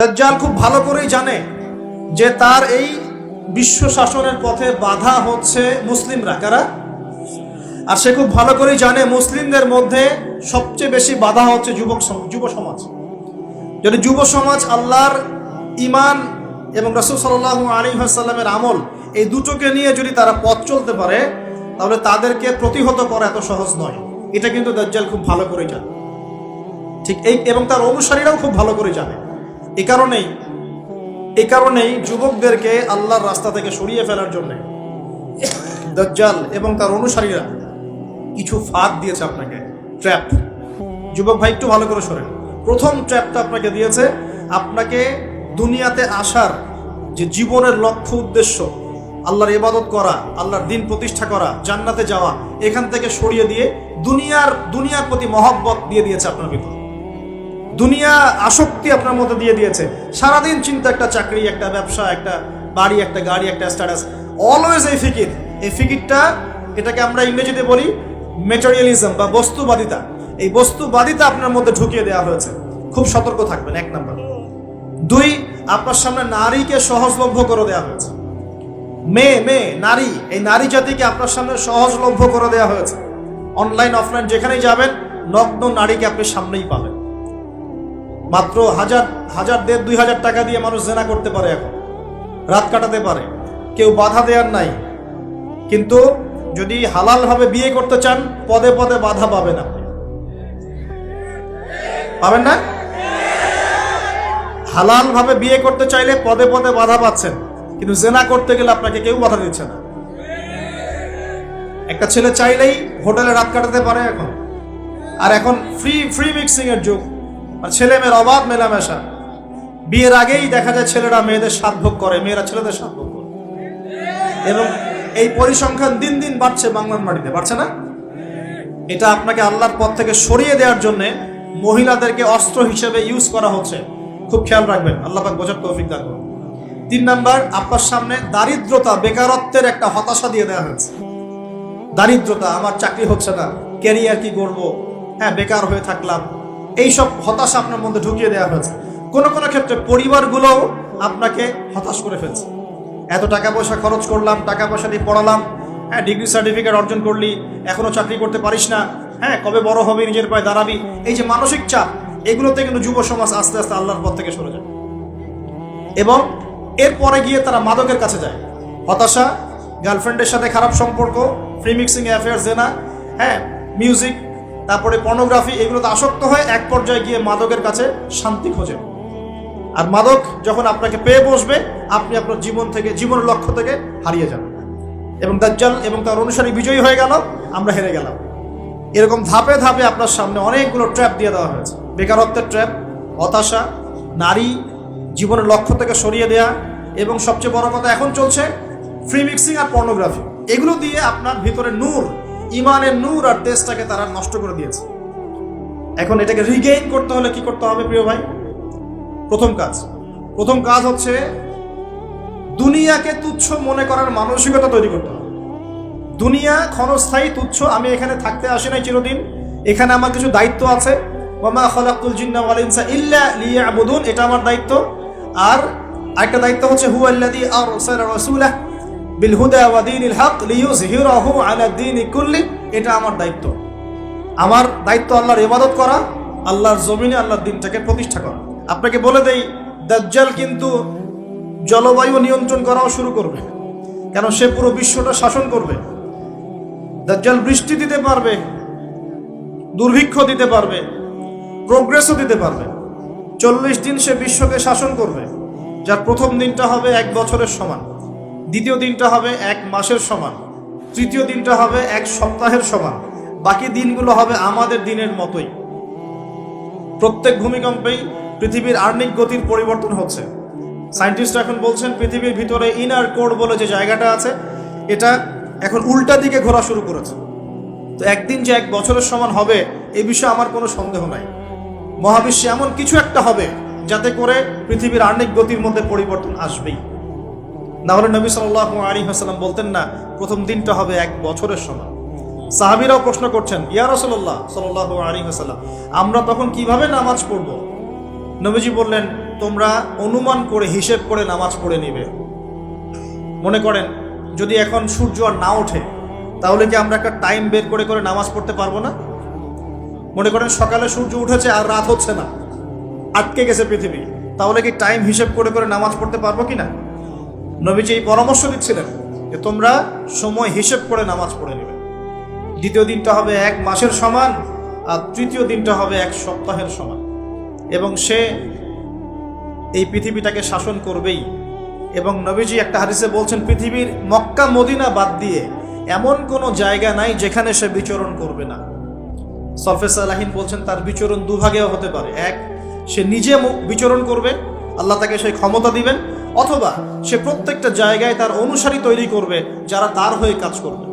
দাজ্জাল খুব ভালো করেই জানে যে তার এই বিশ্ব শাসনের পথে বাধা হচ্ছে মুসলিমরা, কারা? আর সে খুব ভালো করেই জানে মুসলিমদের মধ্যে সবচেয়ে বেশি বাধা হচ্ছে যুব সমাজ। যদি যুব সমাজ আল্লাহর ঈমান এবং রাসূল সাল্লাল্লাহু আলাইহি ওয়াসাল্লামের আমল এই দুটোকে নিয়ে যদি তারা পথ চলতে পারে, তাহলে তাদেরকে প্রতিহত করা এত সহজ নয়। এটা কিন্তু দাজ্জাল খুব ভালো করে জানে, ঠিক এবং তার অনুসারীরাও খুব ভালো করে জানে। এই কারণেই যুবকদেরকে আল্লাহর রাস্তা থেকে সরিয়ে ফেলার জন্য দাজ্জাল এবং তার অনুসারীরা কিছু ফাঁদ দিয়েছে আপনাকে, ট্র্যাপ। যুবক ভাই একটু ভালো করে শোনেন। প্রথম ট্র্যাপটা আপনাকে দিয়েছে, আপনাকে দুনিয়াতে আসার যে জীবনের লক্ষ্য উদ্দেশ্য, আল্লাহর ইবাদত করা, আল্লাহর দ্বীন প্রতিষ্ঠা করা, জান্নাতে যাওয়া, এখান থেকে সরিয়ে দিয়ে দুনিয়ার প্রতি মহব্বত দিয়ে দিয়েছে আপনার ভিতর। দুনিয়া আসক্তি আপনার মধ্যে দিয়ে দিয়েছে। সারাদিন চিন্তা, একটা চাকরি, একটা ব্যবসা, একটা বাড়ি, একটা গাড়ি, একটা স্ট্যাটাস, অলওয়েজ এই ফিকিরটা, এটাকে আমরা ইংরেজিতে বলি ম্যাটেরিয়ালিজম বা বস্তুবাদিতা। এই বস্তুবাদিতা আপনার মধ্যে ঢুকিয়ে দেওয়া হয়েছে। খুব সতর্ক থাকবেন, 1 নাম্বার। 2, আপনার সামনে নারীকে সহজলভ্য করে দেওয়া হয়েছে। মেয়ে নারী, এই নারী জাতিকে আপনার সামনে সহজলভ্য করে দেওয়া হয়েছে। অনলাইন অফলাইন যেখানেই যাবেন, নগ্ন নারীকে আপনি সামনেই পাবেন। মাত্র 1000, 1500, 2000 টাকা দিয়ে মানুষ জেনা করতে পারে, এখন রাত কাটাতে পারে, কেউ বাধা দেওয়ার নাই। কিন্তু যদি হালাল ভাবে বিয়ে করতে চান, পদে পদে বাধা পাবেন, আপনি পাবেন না? হালাল ভাবে বিয়ে করতে চাইলে পদে পদে বাধা পাচ্ছেন, কিন্তু জেনা করতে গেলে আপনাকে কেউ বাধা দিচ্ছে না। একটা ছেলে চাইলেই হোটেলে রাত কাটাতে পারে এখন। আর এখন ফ্রি মিক্সিং এর যুগ, আর ছেলে মেয়ের অবাধ মেলামেশা। বিয়ের আগেই দেখা যায় ছেলেরা মেয়েদের স্বাদ ভোগ করে, মেয়েরা ছেলেদের স্বাদ ভোগ করে। এবং এই পরিসংখ্যান দিন দিন বাড়ছে বাংলার মাটিতে, বাড়ছে না? এটা আপনাকে আল্লাহর পথ থেকে সরিয়ে দেওয়ার জন্য মহিলাদেরকে অস্ত্র হিসেবে ইউজ করা হচ্ছে। খুব খেয়াল রাখবেন, আল্লাহ পাক বোঝার তৌফিক দান করুন। 3 নাম্বার, আপনার সামনে দারিদ্রতা, বেকারত্বের একটা হতাশা দিয়ে দেওয়া হয়েছে। দারিদ্রতা, আমার চাকরি হচ্ছে না, ক্যারিয়ার কি করবো, বেকার হয়ে থাকলাম, এইসব হতাশা আপনার মধ্যে ঢুকিয়ে দেওয়া হয়েছে। কোনো ক্ষেত্রে পরিবারগুলোও আপনাকে হতাশ করে ফেলছে। এত টাকা পয়সা খরচ করলাম, টাকা পয়সা দিয়ে পড়ালাম, ডিগ্রি সার্টিফিকেট অর্জন করলি, এখনো চাকরি করতে পারিস না, কবে বড় হবি, নিজের পায়ে দাঁড়াবি, এই যে মানসিক চাপ, এগুলোতে কিন্তু যুব সমাজ আস্তে আস্তে আল্লাহর পথ থেকে সরে যায়। এবং এরপরে গিয়ে তারা মাদকের কাছে যায়। হতাশা, গার্লফ্রেন্ডের সাথে খারাপ সম্পর্ক, ফ্রি মিক্সিং অ্যাফেয়ার, জেনা, মিউজিক, তারপরে পর্নোগ্রাফি, এগুলোতে আসক্ত হয়ে এক পর্যায়ে গিয়ে মাদকের কাছে শান্তি খোঁজে। আর মাদক যখন আপনাকে পেয়ে বসবে, আপনি আপনার জীবনের লক্ষ্য থেকে হারিয়ে যাবেন। এবং দাজ্জাল এবং তার অনুসারী বিজয়ী হয়ে গেল, আমরা হেরে গেলাম। এরকম ধাপে ধাপে আপনার সামনে অনেকগুলো ট্র্যাপ দিয়ে দেওয়া হয়েছে। বেকারত্বের ট্র্যাপ, হতাশা, নারী, জীবনের লক্ষ্য থেকে সরিয়ে দেয়া, এবং সবচেয়ে বড় কথা এখন চলছে ফ্রি মিক্সিং আর পর্নোগ্রাফি। এগুলো দিয়ে আপনার ভিতরে নূর, ইমানের নূর আর তেজটাকে তারা নষ্ট করে দিয়েছে। এখন এটাকে রিগেইন করতে হলে কি করতে হবে প্রিয় ভাই? প্রথম কাজ হচ্ছে দুনিয়াকে তুচ্ছ মনে করার মানসিকতা তৈরি করতে হবে। দুনিয়া ক্ষণস্থায়ী, তুচ্ছ। আমি এখানে থাকতে আসি নাই চিরদিন, এখানে আমার কিছু দায়িত্ব আছে। ওয়ামা খালাকতুল জিন্না ওয়াল ইনসা ইল্লা লিয়াবুদুন, এটা আমার দায়িত্ব। আর আরেকটা দায়িত্ব হচ্ছে হুয়াল্লাযী আরসালা রাসূলাহু বিল হুদা ওয়া দীনিল হক লিইয়ুযহিরাহু আলা দীনি কুল্লি, এটা আমার দায়িত্ব। আমার দায়িত্ব আল্লাহর ইবাদত করা, আল্লাহর জমিনে আল্লাহর দ্বীনটাকে প্রতিষ্ঠা করা। আপনাকে বলে দেই, দাজ্জাল কিন্তু জলবায়ু নিয়ন্ত্রণ করাও শুরু করবে, কারণ সে পুরো বিশ্বটা শাসন করবে। দাজ্জাল বৃষ্টি দিতে পারবে, দুর্ভিক্ষ দিতে পারবে, প্রোগ্রেসও দিতে পারবে। 40 দিন সে বিশ্বকে শাসন করবে, যার প্রথম দিনটা হবে 1 বছরের সমান, দ্বিতীয় দিনটা হবে 1 মাসের সমান, তৃতীয় দিনটা হবে 1 সপ্তাহের সমান, বাকি দিনগুলো হবে আমাদের দিনের মতোই। প্রত্যেক ভূমিকম্পেই পৃথিবীর আর্নিক গতির পরিবর্তন হচ্ছে। সায়েন্টিস্টরা এখন বলছেন পৃথিবীর ভিতরে ইনার কোর বলে যে জায়গাটা আছে, এটা এখন উল্টা দিকে ঘোরা শুরু করেছে। তো একদিন যে 1 বছরের সমান হবে, এই বিষয়ে আমার কোনো সন্দেহ নাই। মহাবিশ্বে এমন কিছু একটা হবে যাতে করে পৃথিবীর আর্নিক গতির মধ্যে পরিবর্তন আসবেই। না হলে নবী সাল্লাল্লাহু আলাইহি ওয়াসাল্লাম বলতেন না প্রথম দিনটা হবে 1 বছরের সমান। সাহাবীরাও প্রশ্ন করছেন, ইয়া রাসূলুল্লাহ সাল্লাল্লাহু আলাইহি ওয়াসাল্লাম, আমরা তখন কিভাবে নামাজ পড়ব? নবীজি বললেন, তোমরা অনুমান করে হিসেব করে নামাজ পড়ে নিবে। মনে করেন যদি এখন সূর্য আর না ওঠে, তাহলে কি আমরা একটা টাইম বের করে করে নামাজ পড়তে পারবো না? মনে করেন সকালে সূর্য উঠেছে আর রাত হচ্ছে না, আটকে গেছে পৃথিবী, তাহলে কি টাইম হিসেব করে করে নামাজ পড়তে পারবো কি না? নবীজি এই পরামর্শ দিচ্ছিলেন যে তোমরা সময় হিসেব করে নামাজ পড়ে নেবে। দ্বিতীয় দিনটা হবে 1 মাসের সমান, আর তৃতীয় দিনটা হবে 1 সপ্তাহের সমান। এবং সে এই পৃথিবীটাকে শাসন করবেই। এবং নবীজি একটা হাদিসে বলছেন, পৃথিবীর মক্কা মদিনা বাদ দিয়ে এমন কোনো জায়গা নাই যেখানে সে বিচরণ করবে না। সলফে সালাহিন বলছেন তার বিচরণ দুভাগেও হতে পারে। এক, সে নিজে বিচরণ করবে, আল্লাহ তাকে সেই ক্ষমতা দিবেন, অথবা সে প্রত্যেকটা জায়গায় তার অনুসারী তৈরি করবে যারা তার হয়ে কাজ করবে।